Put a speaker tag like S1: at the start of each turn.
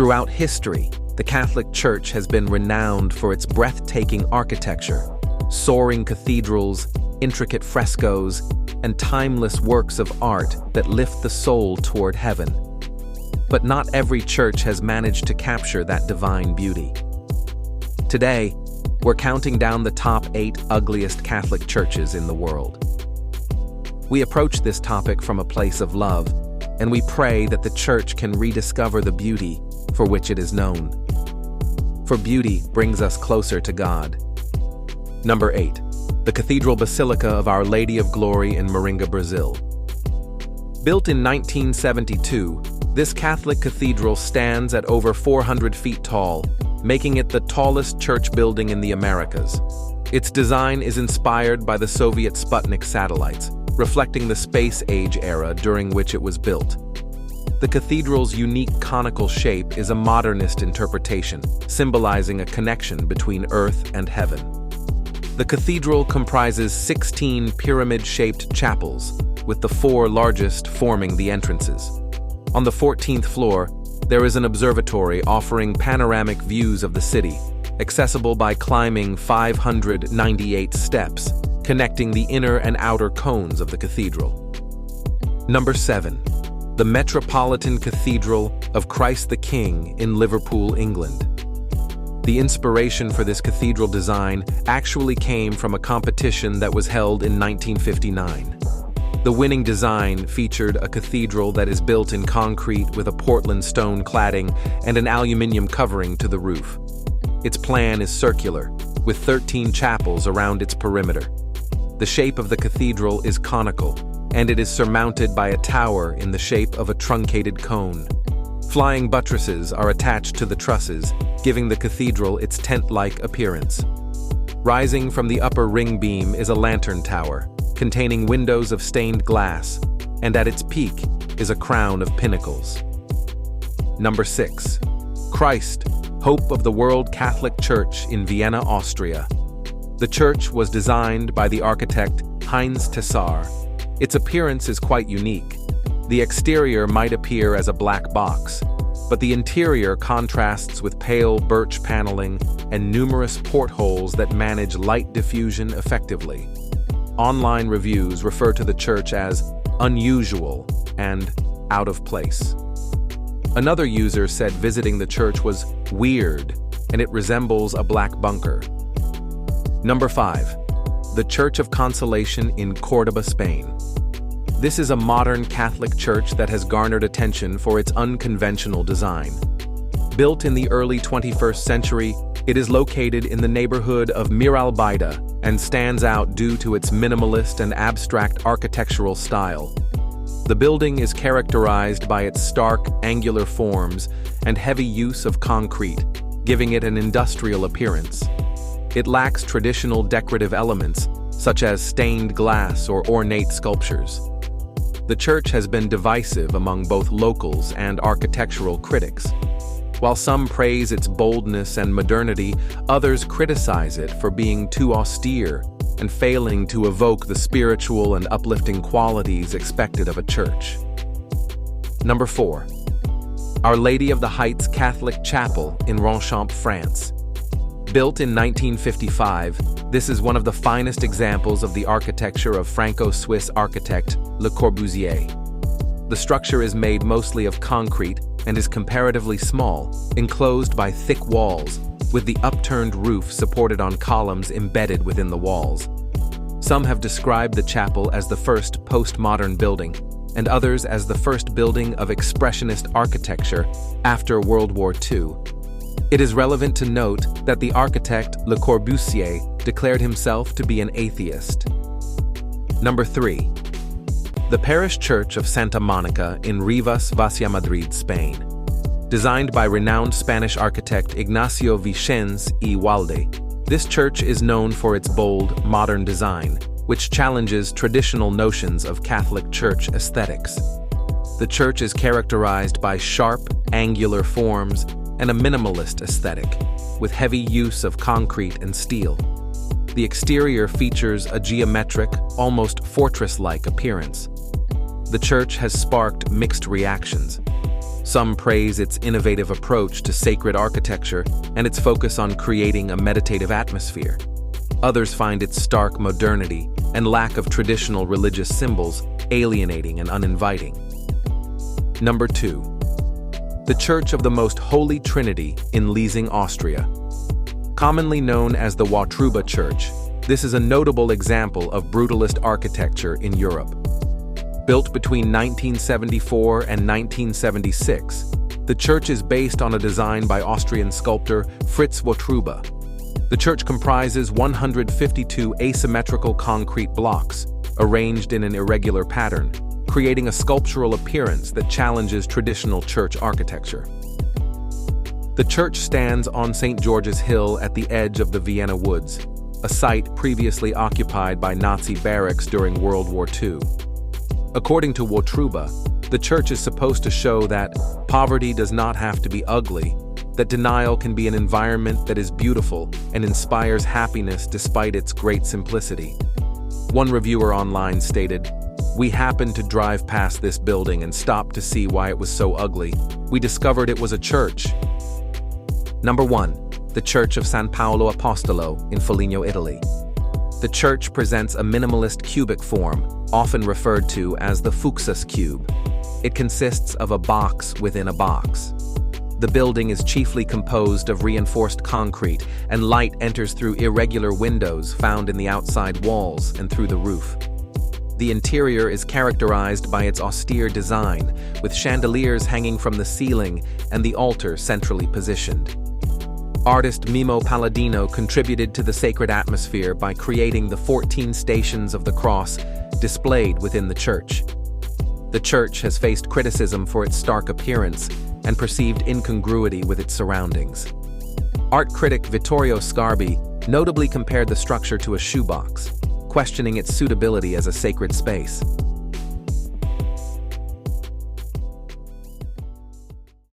S1: Throughout history, the Catholic Church has been renowned for its breathtaking architecture, soaring cathedrals, intricate frescoes, and timeless works of art that lift the soul toward heaven. But not every church has managed to capture that divine beauty. Today, we're counting down the top 8 ugliest Catholic churches in the world. We approach this topic from a place of love, and we pray that the Church can rediscover the beauty for which it is known. For beauty brings us closer to God. Number 8. The Cathedral Basilica of Our Lady of Glory in Moringa, Brazil. Built in 1972, this Catholic cathedral stands at over 400 feet tall, making it the tallest church building in the Americas. Its design is inspired by the Soviet Sputnik satellites, reflecting the space-age era during which it was built. The cathedral's unique conical shape is a modernist interpretation, symbolizing a connection between earth and heaven. The cathedral comprises 16 pyramid-shaped chapels, with the 4 largest forming the entrances. On the 14th floor, there is an observatory offering panoramic views of the city, accessible by climbing 598 steps, connecting the inner and outer cones of the cathedral. Number 7. The Metropolitan Cathedral of Christ the King in Liverpool, England. The inspiration for this cathedral design actually came from a competition that was held in 1959. The winning design featured a cathedral that is built in concrete with a Portland stone cladding and an aluminium covering to the roof. Its plan is circular, with 13 chapels around its perimeter. The shape of the cathedral is conical, and it is surmounted by a tower in the shape of a truncated cone. Flying buttresses are attached to the trusses, giving the cathedral its tent-like appearance. Rising from the upper ring beam is a lantern tower, containing windows of stained glass, and at its peak is a crown of pinnacles. Number 6. Christ, Hope of the World Catholic Church in Vienna, Austria. The church was designed by the architect Heinz Tessar. Its appearance is quite unique. The exterior might appear as a black box, but the interior contrasts with pale birch paneling and numerous portholes that manage light diffusion effectively. Online reviews refer to the church as unusual and out of place. Another user said visiting the church was weird and it resembles a black bunker. Number 5. The Church of Consolation in Córdoba, Spain. This is a modern Catholic church that has garnered attention for its unconventional design. Built in the early 21st century, it is located in the neighborhood of Miralbaida and stands out due to its minimalist and abstract architectural style. The building is characterized by its stark, angular forms and heavy use of concrete, giving it an industrial appearance. It lacks traditional decorative elements, such as stained glass or ornate sculptures. The church has been divisive among both locals and architectural critics. While some praise its boldness and modernity, others criticize it for being too austere and failing to evoke the spiritual and uplifting qualities expected of a church. Number 4. Our Lady of the Heights Catholic Chapel in Ronchamp, France. Built in 1955, this is one of the finest examples of the architecture of Franco-Swiss architect Le Corbusier. The structure is made mostly of concrete and is comparatively small, enclosed by thick walls, with the upturned roof supported on columns embedded within the walls. Some have described the chapel as the first postmodern building, and others as the first building of expressionist architecture after World War II. It is relevant to note that the architect Le Corbusier declared himself to be an atheist. Number 3. The Parish Church of Santa Monica in Rivas, Vaciamadrid, Spain. Designed by renowned Spanish architect Ignacio Vicens y Walde, this church is known for its bold, modern design, which challenges traditional notions of Catholic Church aesthetics. The church is characterized by sharp, angular forms and a minimalist aesthetic, with heavy use of concrete and steel. The exterior features a geometric, almost fortress-like appearance. The church has sparked mixed reactions. Some praise its innovative approach to sacred architecture and its focus on creating a meditative atmosphere. Others find its stark modernity and lack of traditional religious symbols alienating and uninviting. Number 2. The Church of the Most Holy Trinity in Leasing, Austria. Commonly known as the Wotruba Church, this is a notable example of brutalist architecture in Europe. Built between 1974 and 1976, the church is based on a design by Austrian sculptor Fritz Wotruba. The church comprises 152 asymmetrical concrete blocks, arranged in an irregular pattern, creating a sculptural appearance that challenges traditional church architecture. The church stands on St. George's Hill at the edge of the Vienna Woods, a site previously occupied by Nazi barracks during World War II. According to Wotruba, the church is supposed to show that poverty does not have to be ugly, that denial can be an environment that is beautiful and inspires happiness despite its great simplicity. One reviewer online stated, "We happened to drive past this building and stopped to see why it was so ugly. We discovered it was a church." Number 1. The Church of San Paolo Apostolo in Foligno, Italy. The church presents a minimalist cubic form, often referred to as the Fuchs's cube. It consists of a box within a box. The building is chiefly composed of reinforced concrete, and light enters through irregular windows found in the outside walls and through the roof. The interior is characterized by its austere design, with chandeliers hanging from the ceiling and the altar centrally positioned. Artist Mimo Palladino contributed to the sacred atmosphere by creating the 14 stations of the cross displayed within the church. The church has faced criticism for its stark appearance and perceived incongruity with its surroundings. Art critic Vittorio Scarbi notably compared the structure to a shoebox, questioning its suitability as a sacred space.